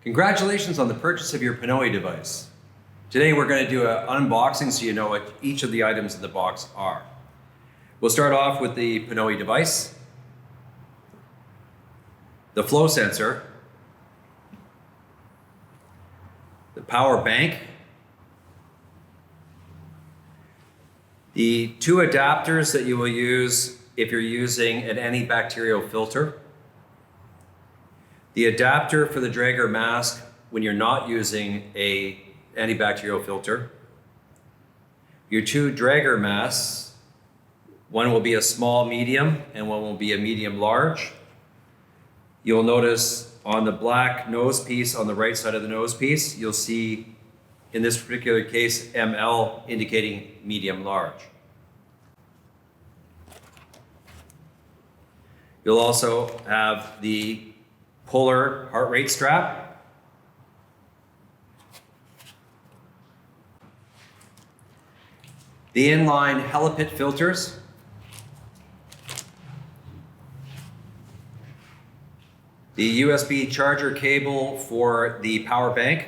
Congratulations on the purchase of your PNOE device. Today we're going to do an unboxing so you know what each of the items in the box are. We'll start off with the PNOE device, the flow sensor, the power bank, the two adapters that you will use if you're using an antibacterial filter, the adapter for the Draeger mask when you're not using an antibacterial filter, your two Draeger masks, one will be a small medium and one will be a medium large. You'll notice on the black nose piece on the right side of the nose piece, you'll see in this particular case ML indicating medium large. You'll also have the polar heart rate strap, the inline Helapet filters, the USB charger cable for the power bank,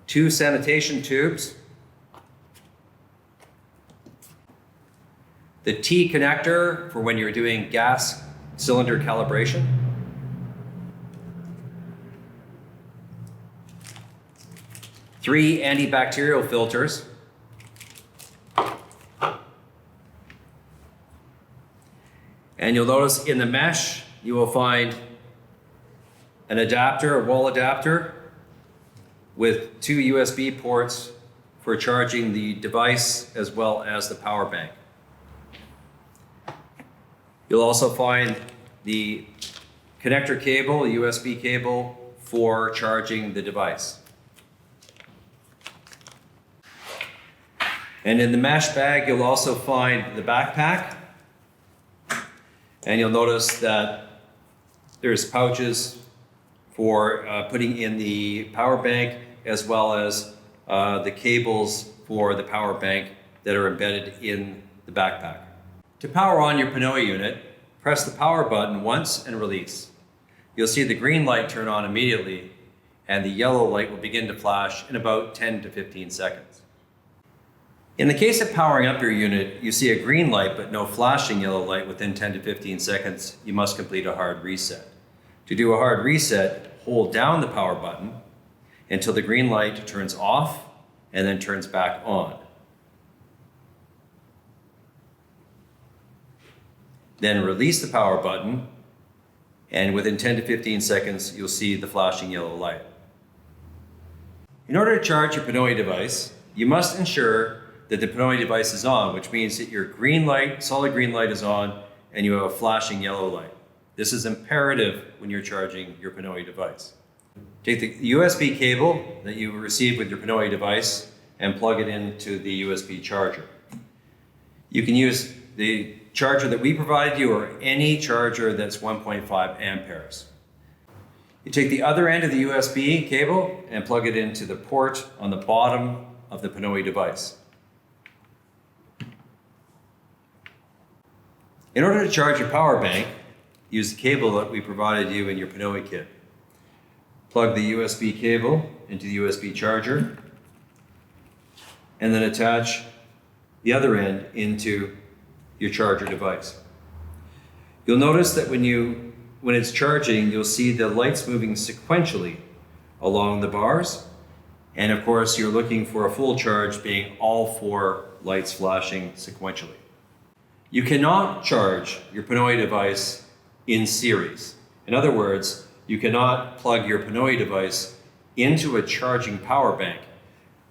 two sanitation tubes, the T connector for when you're doing gas cylinder calibration, three antibacterial filters, and you'll notice in the mesh you will find an adapter, a wall adapter with two USB ports for charging the device as well as the power bank. You'll also find the connector cable, a USB cable for charging the device. And in the mesh bag, you'll also find the backpack. And you'll notice that there's pouches for putting in the power bank as well as the cables for the power bank that are embedded in the backpack. To power on your PNOE unit, press the power button once and release. You'll see the green light turn on immediately and the yellow light will begin to flash in about 10 to 15 seconds. In the case of powering up your unit, you see a green light but no flashing yellow light within 10 to 15 seconds, you must complete a hard reset. To do a hard reset, hold down the power button until the green light turns off and then turns back on. Then release the power button, and within 10 to 15 seconds, you'll see the flashing yellow light. In order to charge your PNOE device, you must ensure that the PNOE device is on, which means that your green light, solid green light is on, and you have a flashing yellow light. This is imperative when you're charging your PNOE device. Take the USB cable that you received with your PNOE device and plug it into the USB charger. You can use the charger that we provided you or any charger that's 1.5 amperes. You take the other end of the USB cable and plug it into the port on the bottom of the PNOE device. In order to charge your power bank, use the cable that we provided you in your PNOE kit. Plug the USB cable into the USB charger and then attach the other end into your charger device. You'll notice that when it's charging, you'll see the lights moving sequentially along the bars. And of course, you're looking for a full charge being all four lights flashing sequentially. You cannot charge your PNOE device in series. In other words, you cannot plug your PNOE device into a charging power bank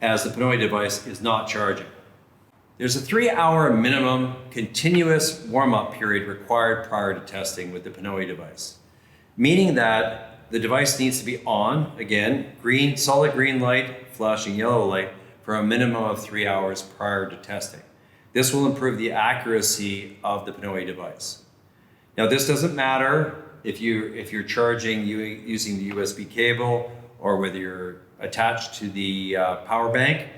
as the PNOE device is not charging. There's a 3-hour minimum continuous warm-up period required prior to testing with the PNOE device, meaning that the device needs to be on, again, solid green light, flashing yellow light, for a minimum of 3 hours prior to testing. This will improve the accuracy of the PNOE device. Now, this doesn't matter if you're charging using the USB cable or whether you're attached to the power bank.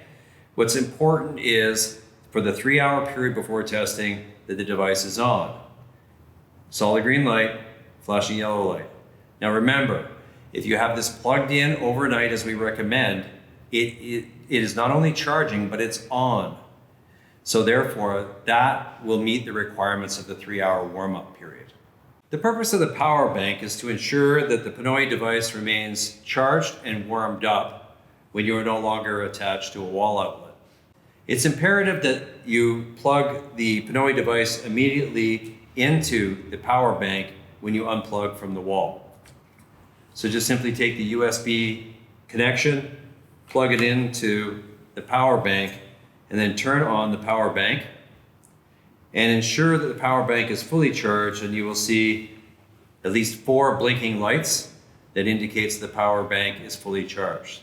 What's important is for the 3-hour period before testing that the device is on. Solid green light, flashing yellow light. Now remember, if you have this plugged in overnight as we recommend, it is not only charging, but it's on. So therefore, that will meet the requirements of the 3-hour warm-up period. The purpose of the power bank is to ensure that the PNOE device remains charged and warmed up when you are no longer attached to a wall outlet. It's imperative that you plug the PNOE device immediately into the power bank when you unplug from the wall. So just simply take the USB connection, plug it into the power bank, and then turn on the power bank and ensure that the power bank is fully charged, and you will see at least 4 blinking lights that indicates the power bank is fully charged.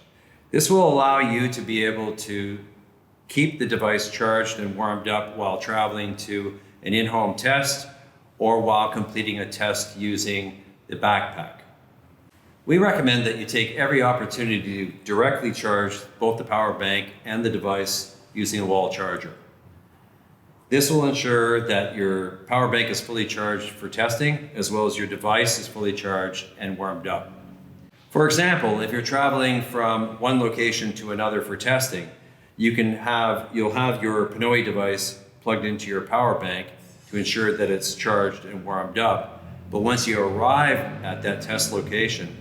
This will allow you to be able to keep the device charged and warmed up while traveling to an in-home test or while completing a test using the backpack. We recommend that you take every opportunity to directly charge both the power bank and the device using a wall charger. This will ensure that your power bank is fully charged for testing, as well as your device is fully charged and warmed up. For example, if you're traveling from one location to another for testing, you'll have your PNOE device plugged into your power bank to ensure that it's charged and warmed up. But once you arrive at that test location,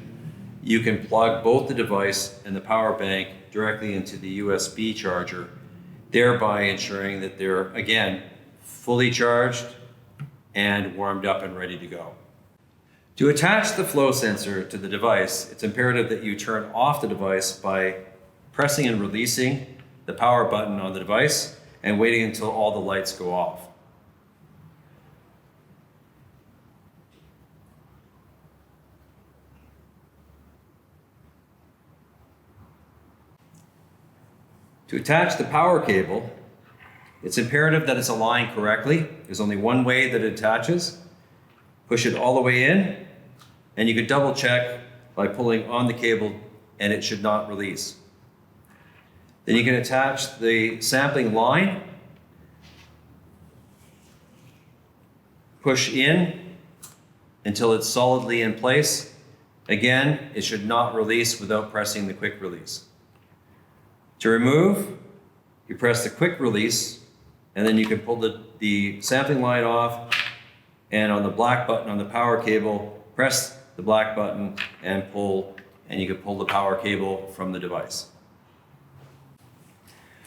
you can plug both the device and the power bank directly into the USB charger, thereby ensuring that they're, again, fully charged and warmed up and ready to go. To attach the flow sensor to the device, it's imperative that you turn off the device by pressing and releasing the power button on the device and waiting until all the lights go off. To attach the power cable, it's imperative that it's aligned correctly. There's only one way that it attaches. Push it all the way in, and you can double check by pulling on the cable, and it should not release. Then you can attach the sampling line, push in until it's solidly in place. Again, it should not release without pressing the quick release. To remove, you press the quick release, and then you can pull the sampling line off, and on the black button on the power cable, press the black button and pull, and you can pull the power cable from the device.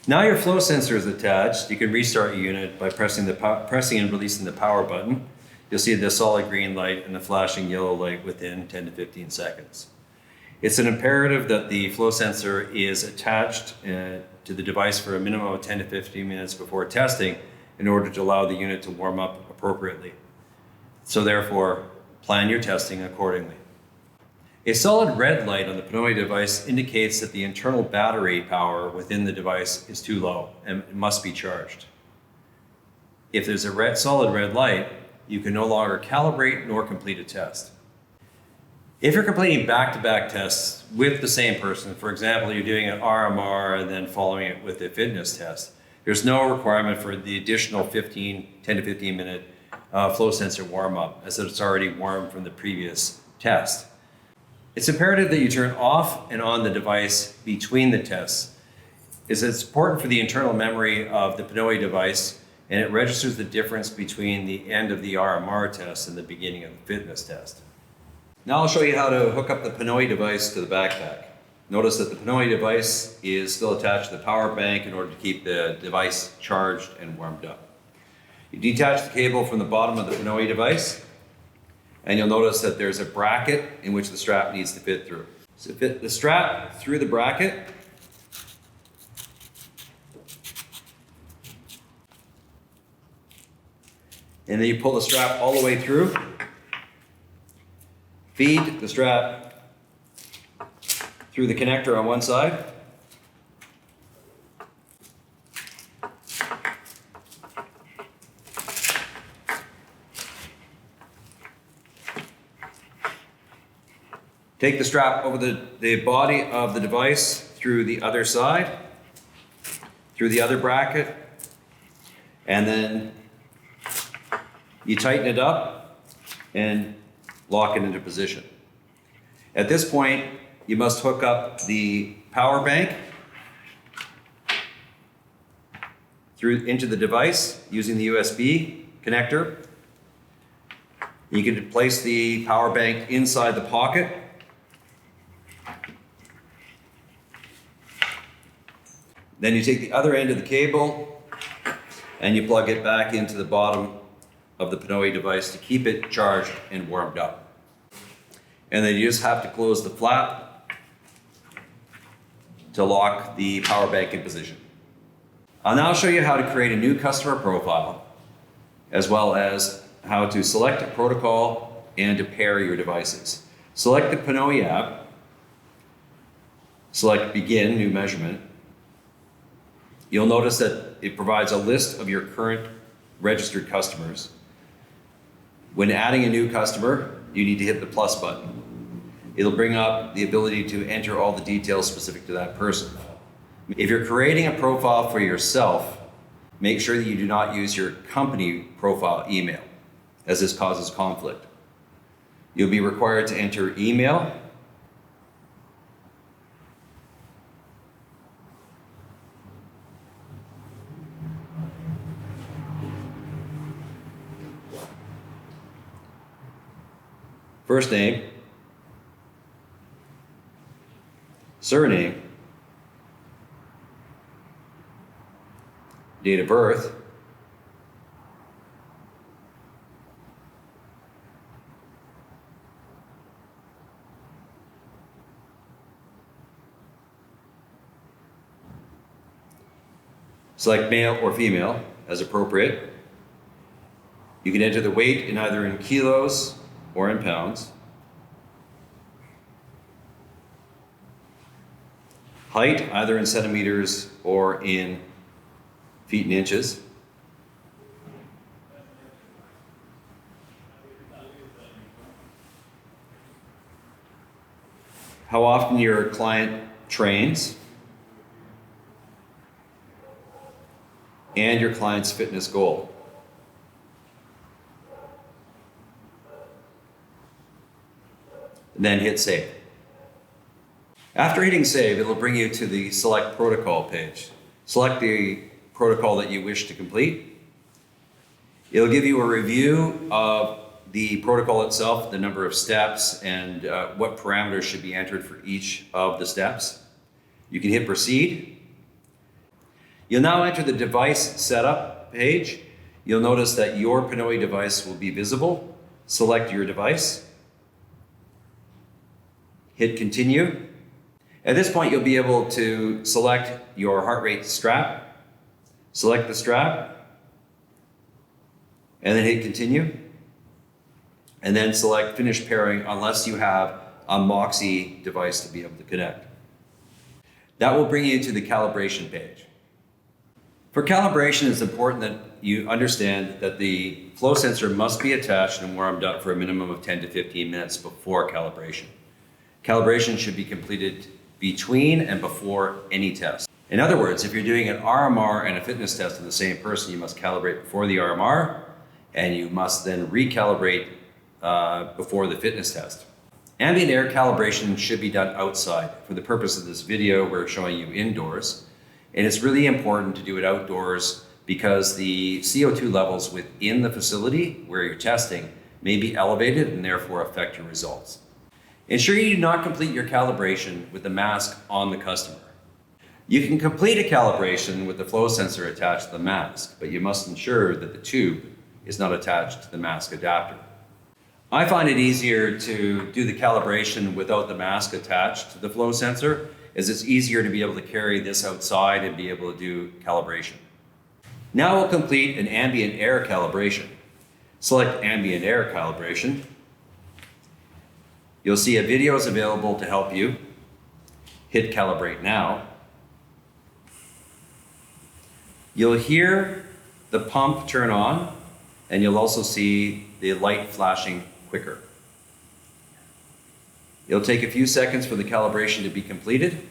Now your flow sensor is attached, you can restart your unit by pressing and releasing the power button. You'll see the solid green light and the flashing yellow light within 10 to 15 seconds. It's an imperative that the flow sensor is attached to the device for a minimum of 10 to 15 minutes before testing in order to allow the unit to warm up appropriately. So therefore, plan your testing accordingly. A solid red light on the PNOE device indicates that the internal battery power within the device is too low and it must be charged. If there's a solid red light, you can no longer calibrate nor complete a test. If you're completing back-to-back tests with the same person, for example, you're doing an RMR and then following it with a fitness test, there's no requirement for the additional 10 to 15 minute flow sensor warm-up, as it's already warm from the previous test. It's imperative that you turn off and on the device between the tests, as it's important for the internal memory of the PNOE device, and it registers the difference between the end of the RMR test and the beginning of the fitness test. Now I'll show you how to hook up the PNOE device to the backpack. Notice that the PNOE device is still attached to the power bank in order to keep the device charged and warmed up. You detach the cable from the bottom of the PNOE device, and you'll notice that there's a bracket in which the strap needs to fit through. So fit the strap through the bracket, and then you pull the strap all the way through. Feed the strap through the connector on one side. Take the strap over the body of the device through the other side, through the other bracket, and then you tighten it up and lock it into position. At this point, you must hook up the power bank into the device using the USB connector. You can place the power bank inside the pocket. Then you take the other end of the cable and you plug it back into the bottom of the PNOE device to keep it charged and warmed up. And then you just have to close the flap to lock the power bank in position. I'll now show you how to create a new customer profile, as well as how to select a protocol and to pair your devices. Select the PNOE app, select Begin New Measurement. You'll notice that it provides a list of your current registered customers. When adding a new customer, you need to hit the plus button. It'll bring up the ability to enter all the details specific to that person. If you're creating a profile for yourself, make sure that you do not use your company profile email, as this causes conflict. You'll be required to enter email, first name, surname, date of birth, select male or female as appropriate. You can enter the weight in either in kilos or in pounds. Height either in centimeters or in feet and inches. How often your client trains, and your client's fitness goal. And then hit save. After hitting save, it'll bring you to the select protocol page. Select the protocol that you wish to complete. It'll give you a review of the protocol itself, the number of steps, and what parameters should be entered for each of the steps. You can hit proceed. You'll now enter the device setup page. You'll notice that your PNOE device will be visible. Select your device. Hit continue. At this point, you'll be able to select your heart rate strap. Select the strap, and then hit continue. And then select finish pairing unless you have a MOXIE device to be able to connect. That will bring you to the calibration page. For calibration, it's important that you understand that the flow sensor must be attached and warmed up for a minimum of 10 to 15 minutes before calibration. Calibration should be completed between and before any test. In other words, if you're doing an RMR and a fitness test on the same person, you must calibrate before the RMR, and you must then recalibrate before the fitness test. Ambient air calibration should be done outside. For the purpose of this video, we're showing you indoors. And it's really important to do it outdoors because the CO2 levels within the facility where you're testing may be elevated and therefore affect your results. Ensure you do not complete your calibration with the mask on the customer. You can complete a calibration with the flow sensor attached to the mask, but you must ensure that the tube is not attached to the mask adapter. I find it easier to do the calibration without the mask attached to the flow sensor, as it's easier to be able to carry this outside and be able to do calibration. Now we'll complete an ambient air calibration. Select Ambient Air Calibration. You'll see a video is available to help you. Hit Calibrate Now. You'll hear the pump turn on, and you'll also see the light flashing quicker. It'll take a few seconds for the calibration to be completed.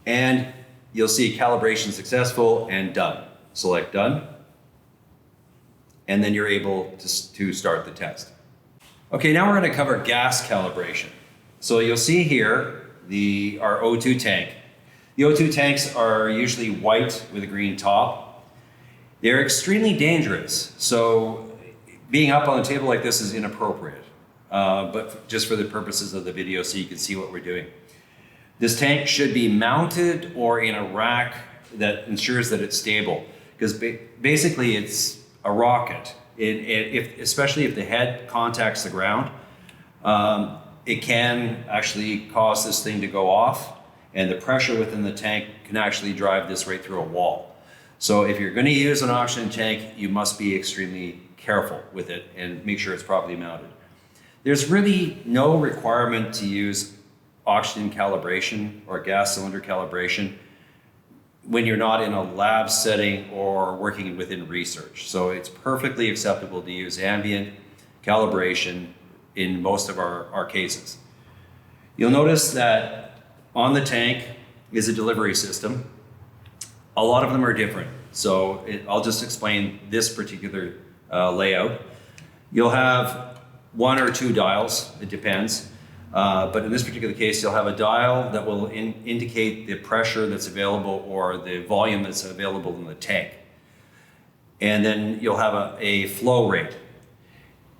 And you'll see calibration successful and done. Select done. And then you're able to start the test. Okay, now we're going to cover gas calibration. So you'll see here our O2 tank. The O2 tanks are usually white with a green top. They're extremely dangerous. So being up on a table like this is inappropriate, but just for the purposes of the video so you can see what we're doing. This tank should be mounted or in a rack that ensures that it's stable, because basically it's a rocket. Especially if the head contacts the ground, it can actually cause this thing to go off, and the pressure within the tank can actually drive this right through a wall. So if you're going to use an oxygen tank, you must be extremely careful with it and make sure it's properly mounted. There's really no requirement to use oxygen calibration or gas cylinder calibration when you're not in a lab setting or working within research. So it's perfectly acceptable to use ambient calibration in most of our cases. You'll notice that on the tank is a delivery system. A lot of them are different. So I'll just explain this particular layout. You'll have 1 or 2 dials, it depends. But in this particular case, you'll have a dial that will indicate the pressure that's available or the volume that's available in the tank. And then you'll have a flow rate.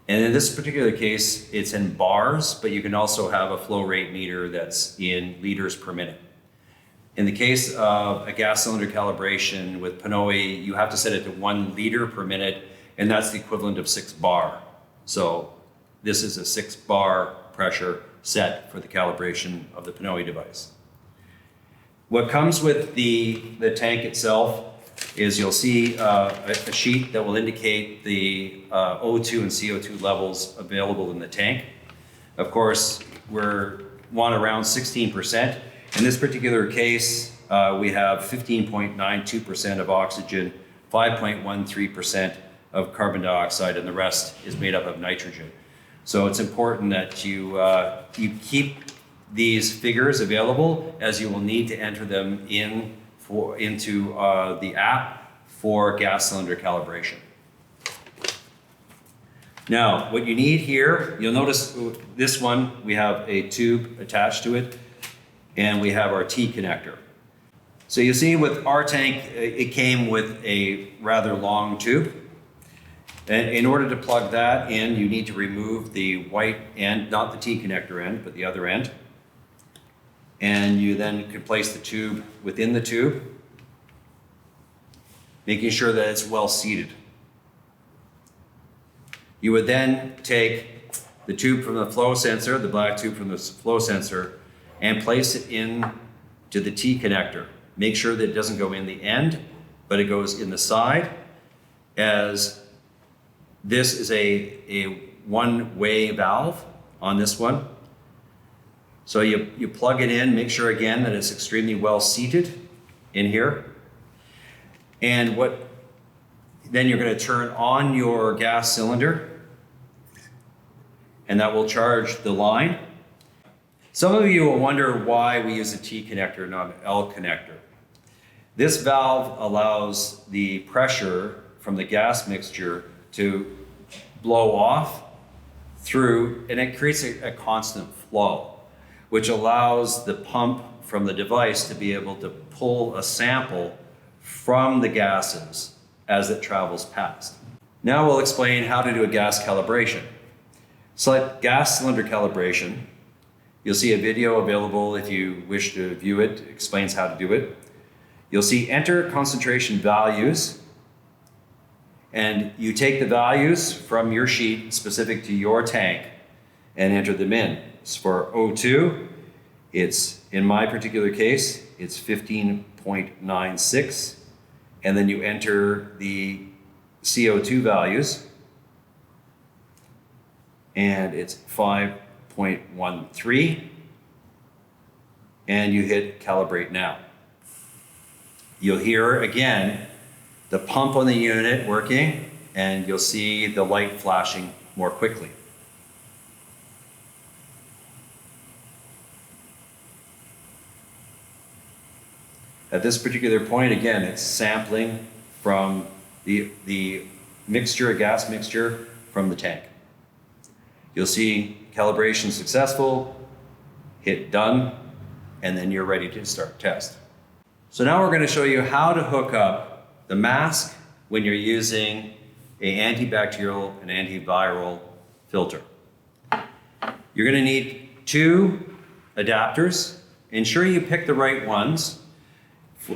And in this particular case, it's in bars, but you can also have a flow rate meter that's in liters per minute. In the case of a gas cylinder calibration with PNOE, you have to set it to 1 liter per minute, and that's the equivalent of 6 bar. So this is a 6 bar pressure set for the calibration of the PNOE device. What comes with the tank itself is you'll see a sheet that will indicate the O2 and CO2 levels available in the tank. Of course, we want around 16%. In this particular case, we have 15.92% of oxygen, 5.13% of carbon dioxide, and the rest is made up of nitrogen. So it's important that you keep these figures available, as you will need to enter them into the app for gas cylinder calibration. Now, what you need here, you'll notice this one, we have a tube attached to it, and we have our T connector. So you see with our tank, it came with a rather long tube. And in order to plug that in, you need to remove the white end, not the T connector end, but the other end. And you then can place the tube within the tube, making sure that it's well seated. You would then take the tube from the flow sensor, the black tube from the flow sensor, and place it in to the T connector. Make sure that it doesn't go in the end, but it goes in the side, as this is a one-way valve on this one. So you plug it in, make sure again that it's extremely well seated in here. And then you're going to turn on your gas cylinder, and that will charge the line. Some of you will wonder why we use a T connector, not an L connector. This valve allows the pressure from the gas mixture to blow off through, and it creates a constant flow, which allows the pump from the device to be able to pull a sample from the gases as it travels past. Now we'll explain how to do a gas calibration. Select gas cylinder calibration. You'll see a video available if you wish to view it. It explains how to do it. You'll see enter concentration values, and you take the values from your sheet specific to your tank and enter them in. So for O2, in my particular case, it's 15.96, and then you enter the CO2 values, and it's 5.13, and you hit calibrate now. You'll hear again the pump on the unit working, and you'll see the light flashing more quickly. At this particular point, again, it's sampling from the mixture, gas mixture from the tank. You'll see calibration successful, hit done, and then you're ready to start test. So now we're going to show you how to hook up the mask when you're using an antibacterial and antiviral filter. You're going to need 2 adapters. Ensure you pick the right ones.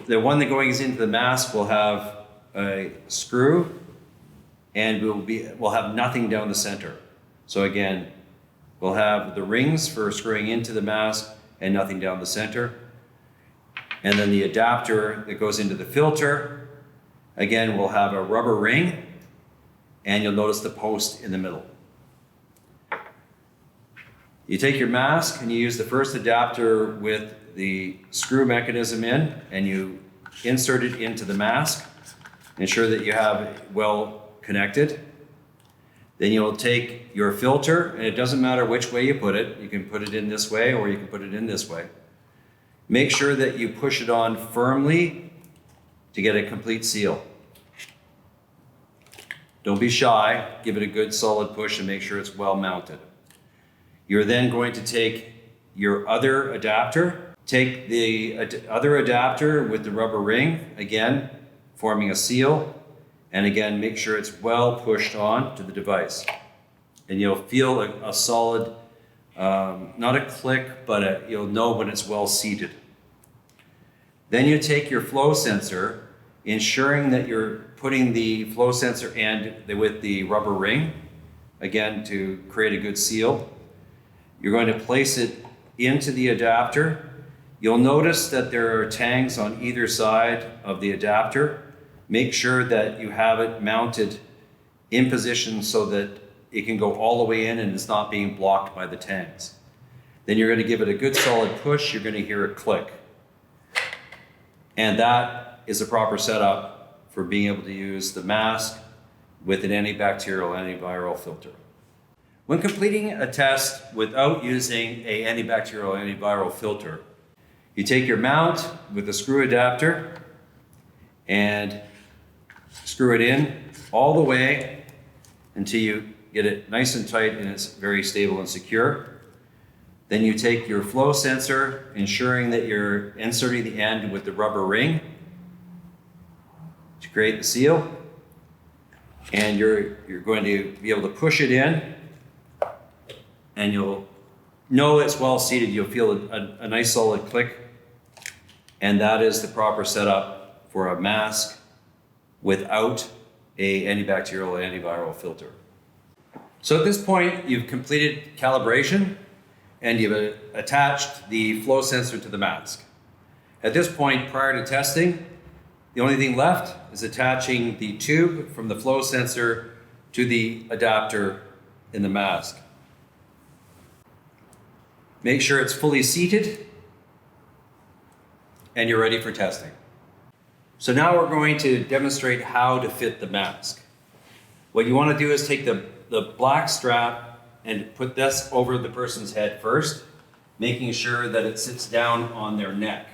The one that goes into the mask will have a screw and will have nothing down the center. So again, we'll have the rings for screwing into the mask and nothing down the center. And then the adapter that goes into the filter, again, will have a rubber ring, and you'll notice the post in the middle. You take your mask and you use the first adapter with the screw mechanism in, and you insert it into the mask. Ensure that you have it well connected. Then you'll take your filter, and it doesn't matter which way you put it. You can put it in this way or you can put it in this way. Make sure that you push it on firmly to get a complete seal. Don't be shy. Give it a good solid push and make sure it's well mounted. You're then going to take your other adapter. Take the other adapter with the rubber ring, again, forming a seal. And again, make sure it's well pushed on to the device. And you'll feel a solid, not a click, but you'll know when it's well seated. Then you take your flow sensor, ensuring that you're putting the flow sensor end with the rubber ring, again, to create a good seal. You're going to place it into the adapter. You'll notice that there are tangs on either side of the adapter. Make sure that you have it mounted in position so that it can go all the way in and it's not being blocked by the tangs. Then you're going to give it a good solid push. You're going to hear it click. And that is a proper setup for being able to use the mask with an antibacterial antiviral filter. When completing a test without using an antibacterial antiviral filter, you take your mount with a screw adapter and screw it in all the way until you get it nice and tight and it's very stable and secure. Then you take your flow sensor, ensuring that you're inserting the end with the rubber ring to create the seal. And you're going to be able to push it in, and you'll know it's well seated. You'll feel a nice solid click. And that is the proper setup for a mask without an antibacterial or antiviral filter. So at this point, you've completed calibration and you've attached the flow sensor to the mask. At this point, prior to testing, the only thing left is attaching the tube from the flow sensor to the adapter in the mask. Make sure it's fully seated and you're ready for testing. So now we're going to demonstrate how to fit the mask. What you want to do is take the black strap and put this over the person's head first, making sure that it sits down on their neck.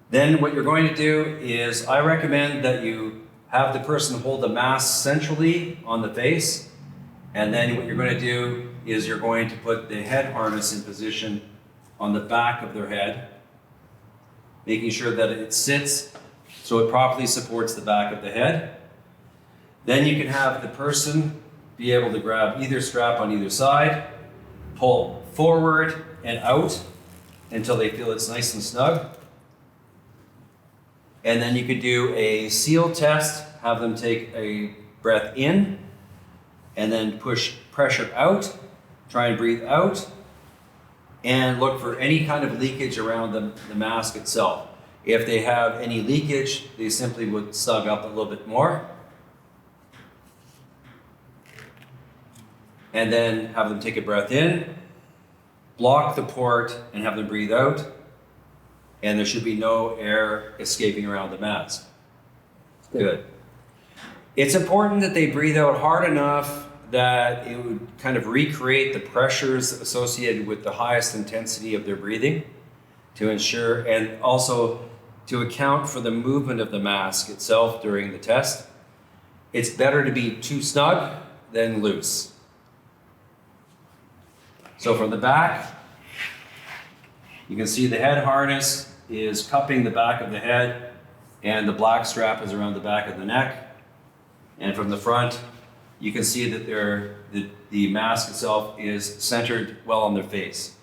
Then what you're going to do is, I recommend that you have the person hold the mask centrally on the face, and then what you're going to do is you're going to put the head harness in position on the back of their head, making sure that it sits so it properly supports the back of the head. Then you can have the person be able to grab either strap on either side, pull forward and out until they feel it's nice and snug. And then you could do a seal test, have them take a breath in, and then push pressure out, try and breathe out, and look for any kind of leakage around the mask itself. If they have any leakage, they simply would snug up a little bit more. And then have them take a breath in, block the port, and have them breathe out. And there should be no air escaping around the mask. Good. It's important that they breathe out hard enough that it would kind of recreate the pressures associated with the highest intensity of their breathing. to ensure, and also to account for the movement of the mask itself during the test. It's better to be too snug than loose. So from the back, you can see the head harness is cupping the back of the head, and the black strap is around the back of the neck. And from the front, you can see that the mask itself is centered well on their face.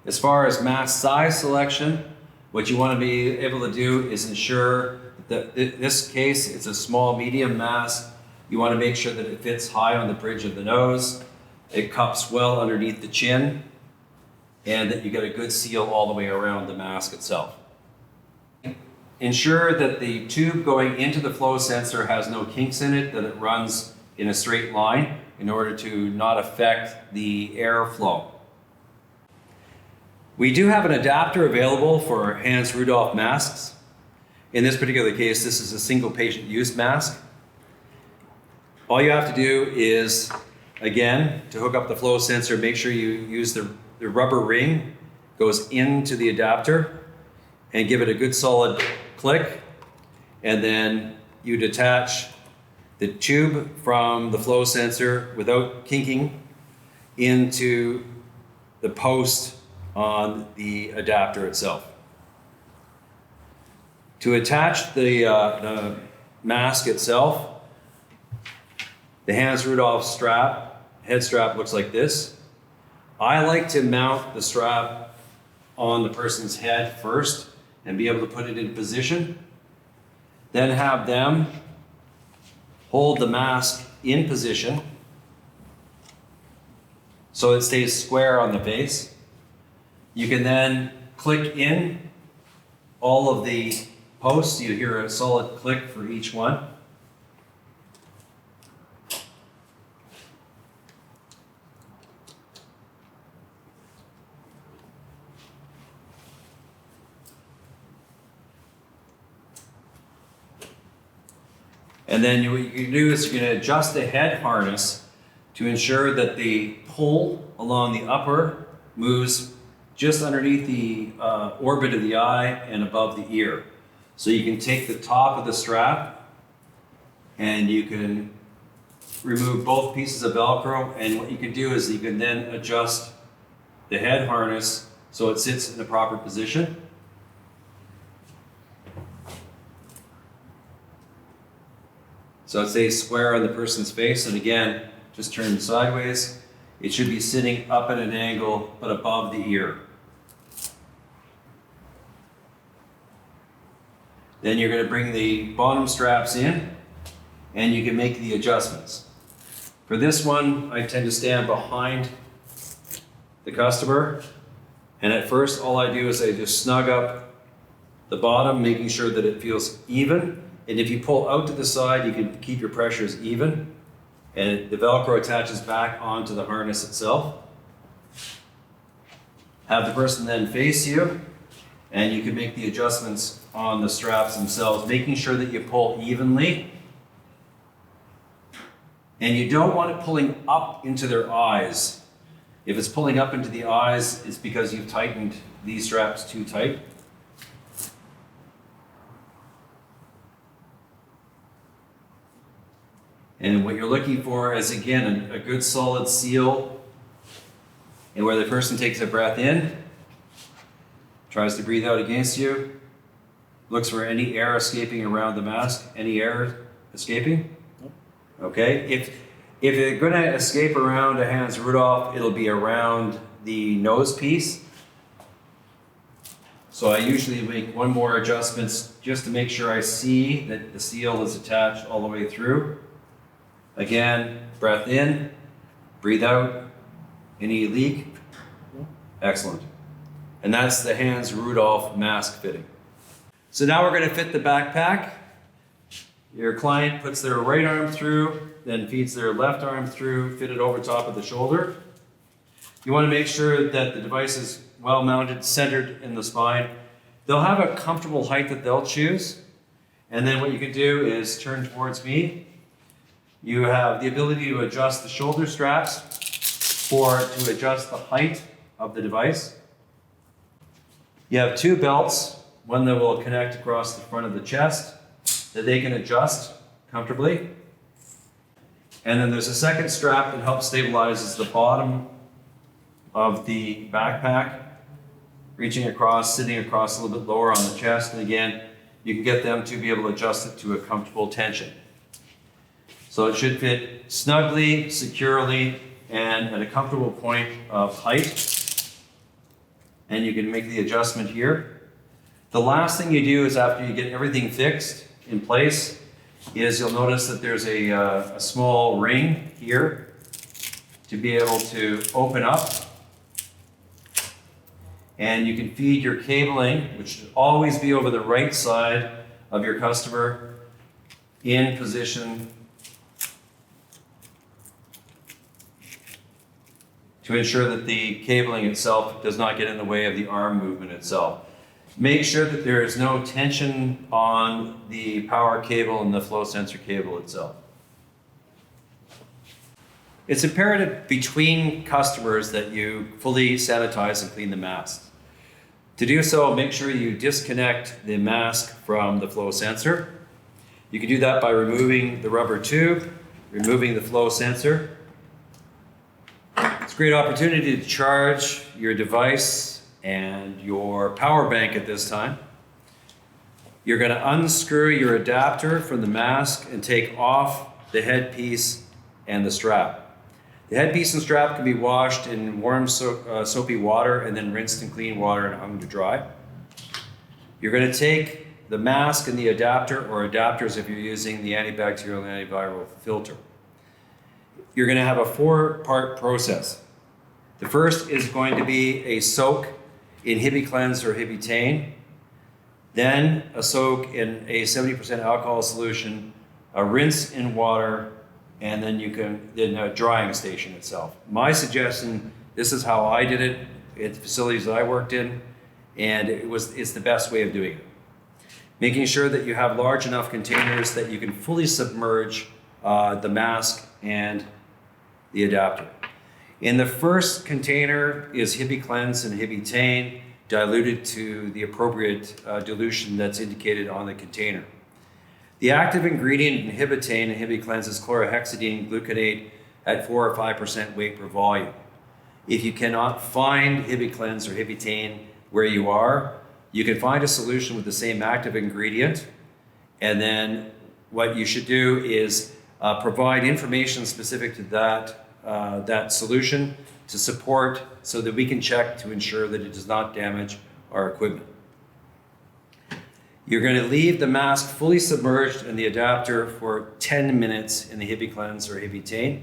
As far as mask size selection, what you want to be able to do is ensure that in this case, it's a small medium mask. You want to make sure that it fits high on the bridge of the nose, it cups well underneath the chin, and that you get a good seal all the way around the mask itself. Ensure that the tube going into the flow sensor has no kinks in it, that it runs in a straight line in order to not affect the airflow. We do have an adapter available for Hans Rudolf masks. In this particular case, this is a single patient use mask. All you have to do is, again, to hook up the flow sensor, make sure you use the rubber ring goes into the adapter and give it a good solid click, and then you detach the tube from the flow sensor without kinking into the post on the adapter itself. To attach the mask itself, the Hans Rudolf head strap looks like this. I like to mount the strap on the person's head first and be able to put it in position, then have them hold the mask in position so it stays square on the face. You can then click in all of the posts. You hear a solid click for each one. And then what you can do is you're going to adjust the head harness to ensure that the pull along the upper moves just underneath the orbit of the eye and above the ear. So you can take the top of the strap and you can remove both pieces of Velcro, and what you can do is you can then adjust the head harness so it sits in the proper position. So it stays square on the person's face, and again, just turn sideways. It should be sitting up at an angle, but above the ear. Then you're going to bring the bottom straps in, and you can make the adjustments. For this one, I tend to stand behind the customer, and at first all I do is I just snug up the bottom, making sure that it feels even. And if you pull out to the side, you can keep your pressures even, and the Velcro attaches back onto the harness itself. Have the person then face you, and you can make the adjustments on the straps themselves, making sure that you pull evenly. And you don't want it pulling up into their eyes. If it's pulling up into the eyes, it's because you've tightened these straps too tight. And what you're looking for is, again, a good solid seal, and where the person takes a breath in, tries to breathe out against you, looks for any air escaping around the mask. Any air escaping? Okay. If they're going to escape around a Hans Rudolf, it'll be around the nose piece. So I usually make one more adjustments just to make sure I see that the seal is attached all the way through. Again, breath in, breathe out. Any leak? Excellent. And that's the Hans Rudolf mask fitting. So now we're going to fit the backpack. Your client puts their right arm through, then feeds their left arm through, fit it over top of the shoulder. You want to make sure that the device is well mounted, centered in the spine. They'll have a comfortable height that they'll choose. And then what you can do is turn towards me. You have the ability to adjust the shoulder straps or to adjust the height of the device. You have two belts, one that will connect across the front of the chest that they can adjust comfortably. And then there's a second strap that helps stabilizes the bottom of the backpack, reaching across, sitting across a little bit lower on the chest. And again, you can get them to be able to adjust it to a comfortable tension. So it should fit snugly, securely, and at a comfortable point of height. And you can make the adjustment here. The last thing you do is after you get everything fixed in place is you'll notice that there's a small ring here to be able to open up. And you can feed your cabling, which should always be over the right side of your customer, in position to ensure that the cabling itself does not get in the way of the arm movement itself. Make sure that there is no tension on the power cable and the flow sensor cable itself. It's imperative between customers that you fully sanitize and clean the masks. To do so, make sure you disconnect the mask from the flow sensor. You can do that by removing the rubber tube, removing the flow sensor. It's a great opportunity to charge your device and your power bank at this time. You're going to unscrew your adapter from the mask and take off the headpiece and the strap. The headpiece and strap can be washed in warm soapy water and then rinsed in clean water and hung to dry. You're going to take the mask and the adapter, or adapters if you're using the antibacterial and antiviral filter. You're going to have a 4-part process. The first is going to be a soak in HibiCleanse or Hibitane, then a soak in a 70% alcohol solution, a rinse in water, and then a drying station itself. My suggestion, this is how I did it at the facilities that I worked in, and it's the best way of doing it. Making sure that you have large enough containers that you can fully submerge the mask and the adapter. In the first container is HibiCleanse and Hibitane diluted to the appropriate dilution that's indicated on the container. The active ingredient in Hibitane and HibiCleanse is chlorhexidine gluconate at 4 or 5% weight per volume. If you cannot find HibiCleanse or Hibitane where you are, you can find a solution with the same active ingredient, and then what you should do is provide information specific to that solution to support so that we can check to ensure that it does not damage our equipment. You're going to leave the mask fully submerged in the adapter for 10 minutes in the HibiCleanse or Hibitane.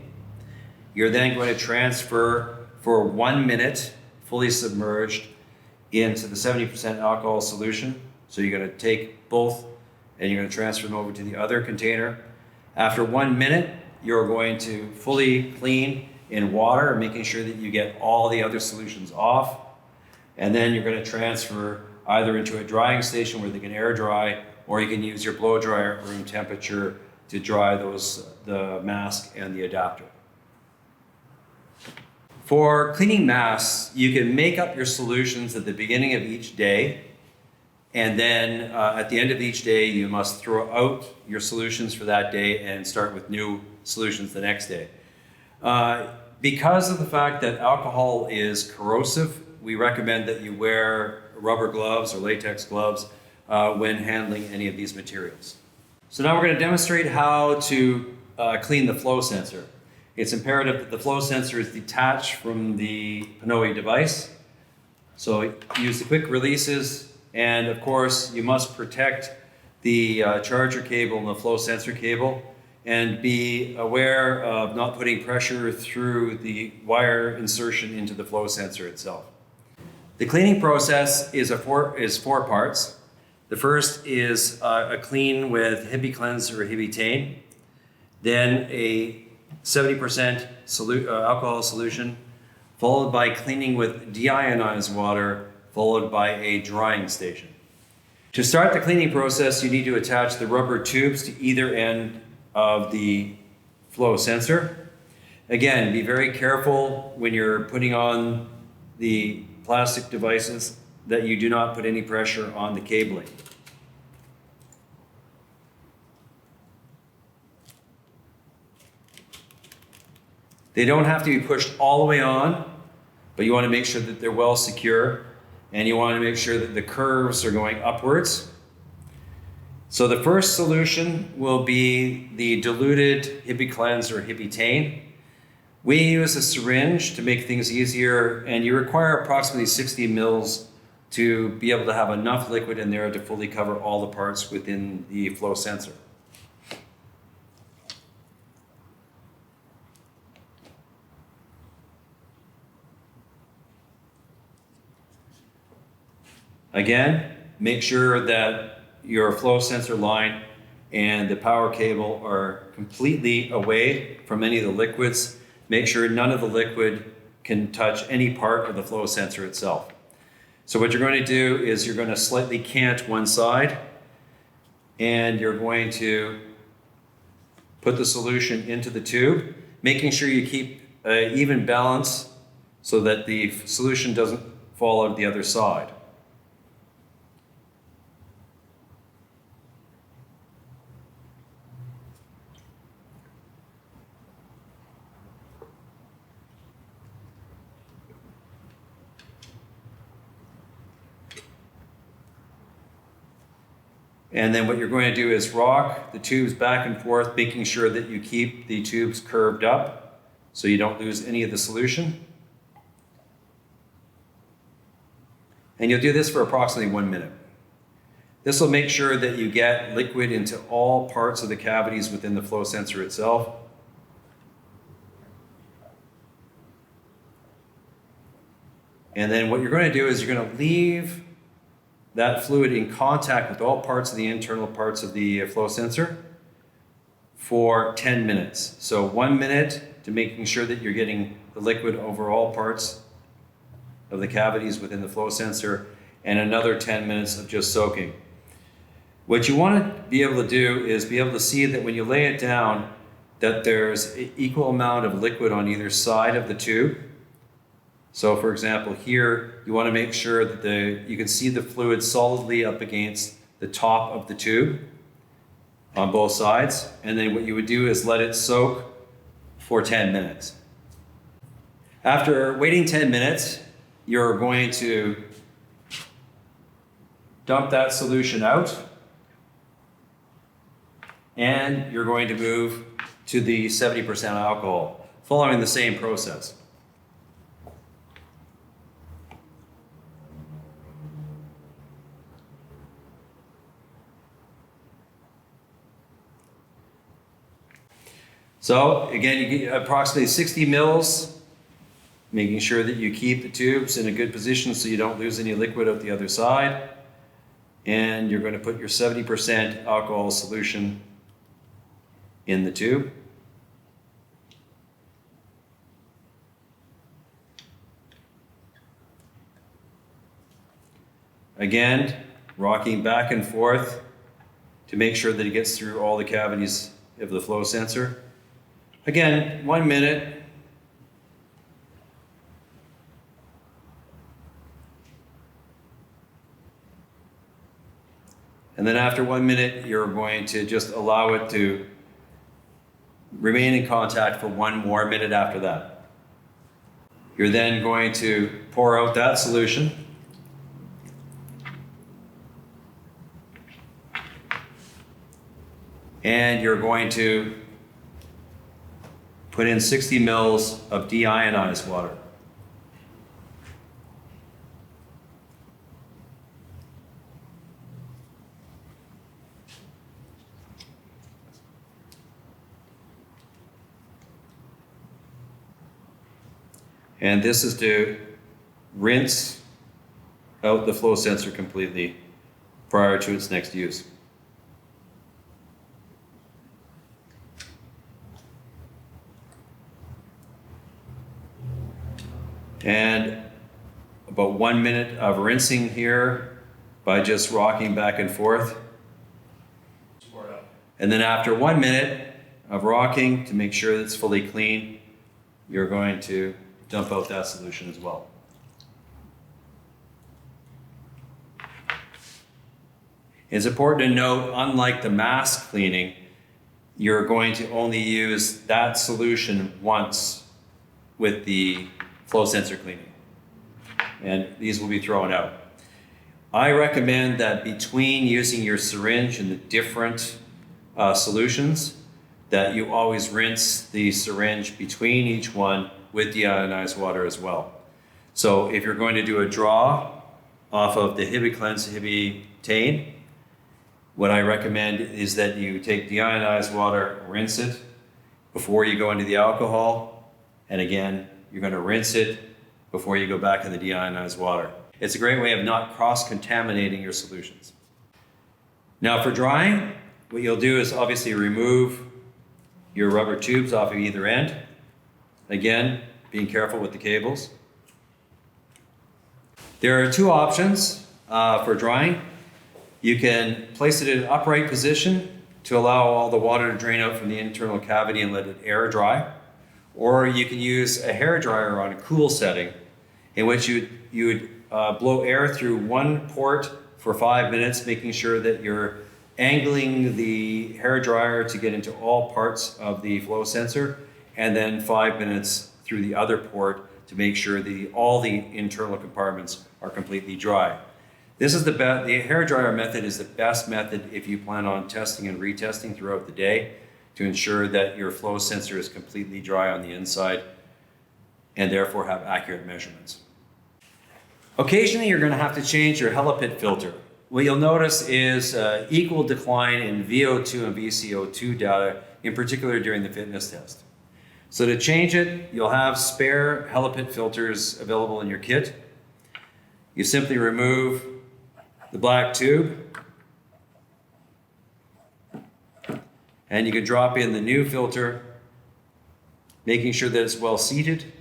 You're then going to transfer for 1 minute fully submerged into the 70% alcohol solution. So you're going to take both and you're going to transfer them over to the other container. After 1 minute, you're going to fully clean in water, making sure that you get all the other solutions off. And then you're going to transfer either into a drying station where they can air dry, or you can use your blow dryer at room temperature to dry the mask and the adapter. For cleaning masks, you can make up your solutions at the beginning of each day, and then at the end of each day, you must throw out your solutions for that day and start with new solutions the next day. Because of the fact that alcohol is corrosive, we recommend that you wear rubber gloves or latex gloves when handling any of these materials. So now we're going to demonstrate how to clean the flow sensor. It's imperative that the flow sensor is detached from the PNOE device. So use the quick releases, and of course you must protect the charger cable and the flow sensor cable, and be aware of not putting pressure through the wire insertion into the flow sensor itself. The cleaning process is 4 parts. The first is a clean with HibiCleanse or Hibitane, then a 70% alcohol solution, followed by cleaning with deionized water, followed by a drying station. To start the cleaning process, you need to attach the rubber tubes to either end of the flow sensor. Again, be very careful when you're putting on the plastic devices that you do not put any pressure on the cabling. They don't have to be pushed all the way on, but you want to make sure that they're well secure, and you want to make sure that the curves are going upwards. So the first solution will be the diluted HippieCleanse or HippieTane. We use a syringe to make things easier, and you require approximately 60 mils to be able to have enough liquid in there to fully cover all the parts within the flow sensor. Again, make sure that your flow sensor line and the power cable are completely away from any of the liquids. Make sure none of the liquid can touch any part of the flow sensor itself. So what you're going to do is you're going to slightly cant one side, and you're going to put the solution into the tube, making sure you keep even balance so that the solution doesn't fall out the other side. And then what you're going to do is rock the tubes back and forth, making sure that you keep the tubes curved up so you don't lose any of the solution. And you'll do this for approximately 1 minute. This will make sure that you get liquid into all parts of the cavities within the flow sensor itself. And then what you're going to do is you're going to leave that fluid in contact with all parts of the internal parts of the flow sensor for 10 minutes. So 1 minute to making sure that you're getting the liquid over all parts of the cavities within the flow sensor, and another 10 minutes of just soaking. What you want to be able to do is be able to see that when you lay it down, that there's an equal amount of liquid on either side of the tube. So for example, here, you want to make sure that you can see the fluid solidly up against the top of the tube on both sides. And then what you would do is let it soak for 10 minutes. After waiting 10 minutes, you're going to dump that solution out, and you're going to move to the 70% alcohol, following the same process. So again, you get approximately 60 mils, making sure that you keep the tubes in a good position so you don't lose any liquid out the other side. And you're going to put your 70% alcohol solution in the tube. Again, rocking back and forth to make sure that it gets through all the cavities of the flow sensor. Again, 1 minute. And then after 1 minute, you're going to just allow it to remain in contact for 1 more minute after that. You're then going to pour out that solution. And you're going to put in 60 mils of deionized water. And this is to rinse out the flow sensor completely prior to its next use. And about 1 minute of rinsing here by just rocking back and forth. And then after 1 minute of rocking to make sure that it's fully clean, you're going to dump out that solution as well. It's important to note, unlike the mask cleaning, you're going to only use that solution once with the flow sensor cleaning. And these will be thrown out. I recommend that between using your syringe and the different solutions, that you always rinse the syringe between each one with deionized water as well. So if you're going to do a draw off of the HibiCleanse HibiTane, what I recommend is that you take deionized water, rinse it before you go into the alcohol, and again, you're going to rinse it before you go back in the deionized water. It's a great way of not cross-contaminating your solutions. Now for drying, what you'll do is obviously remove your rubber tubes off of either end. Again, being careful with the cables. There are two options for drying. You can place it in an upright position to allow all the water to drain out from the internal cavity and let it air dry. Or you can use a hair dryer on a cool setting in which you would blow air through one port for 5 minutes, making sure that you're angling the hair dryer to get into all parts of the flow sensor, and then 5 minutes through the other port to make sure all the internal compartments are completely dry. This is the hair dryer method is the best method if you plan on testing and retesting throughout the day to ensure that your flow sensor is completely dry on the inside and therefore have accurate measurements. Occasionally, you're going to have to change your Helapet filter. What you'll notice is equal decline in VO2 and VCO2 data, in particular during the fitness test. So to change it, you'll have spare Helapet filters available in your kit. You simply remove the black tube, and you can drop in the new filter, making sure that it's well seated.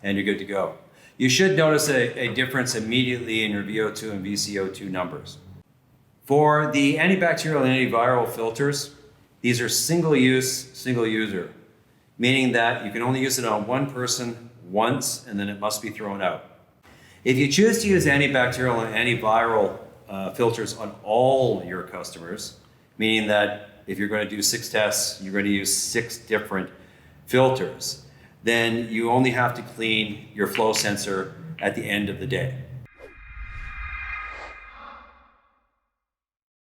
And you're good to go. You should notice a difference immediately in your VO2 and VCO2 numbers. For the antibacterial and antiviral filters, these are single use, single user, meaning that you can only use it on one person once and then it must be thrown out. If you choose to use antibacterial and antiviral filters on all your customers, meaning that if you're going to do 6 tests, you're going to use 6 different filters, then you only have to clean your flow sensor at the end of the day.